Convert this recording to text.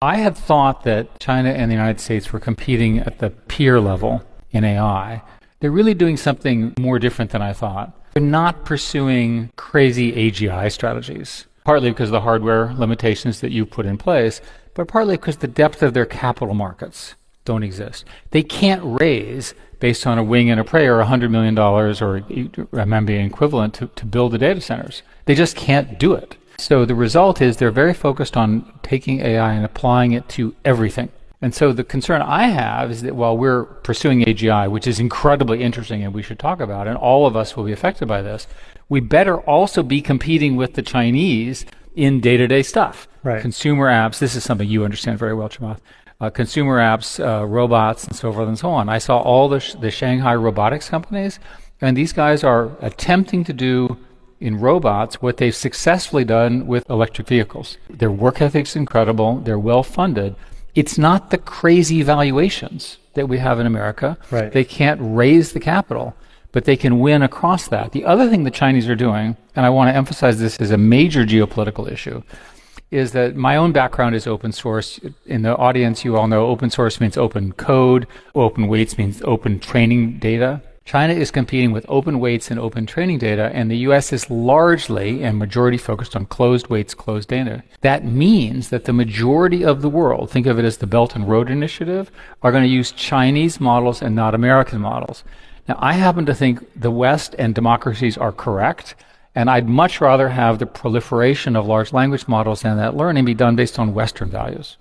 I had thought that China and the United States were competing at the peer level in AI. They're really doing something more different than I thought. They're not pursuing crazy AGI strategies, partly because of the hardware limitations that you put in place, but partly because the depth of their capital markets don't exist. They can't raise, based on a wing and a prayer, $100 million or RMB equivalent to build the data centers. They just can't do it. So the result is they're very focused on taking AI and applying it to everything. And so the concern I have is that while we're pursuing AGI, which is incredibly interesting and we should talk about, and all of us will be affected by this, we better also be competing with the Chinese in day-to-day stuff. Right. Consumer apps, this is something you understand very well, Chamath. Consumer apps, robots, and so forth and so on. I saw all the Shanghai robotics companies, and these guys are attempting to do in robots what they've successfully done with electric vehicles. Their work ethic's incredible. They're well-funded. It's not the crazy valuations that we have in America. Right. They can't raise the capital, but they can win across that. The other thing the Chinese are doing, and I want to emphasize this as a major geopolitical issue, is that my own background is open source. In the audience, you all know open source means open code. Open weights means open training data. China is competing with open weights and open training data, and the US is largely and majority focused on closed weights, closed data. That means that the majority of the world, think of it as the Belt and Road Initiative, are going to use Chinese models and not American models. Now, I happen to think the West and democracies are correct, and I'd much rather have the proliferation of large language models and that learning be done based on Western values.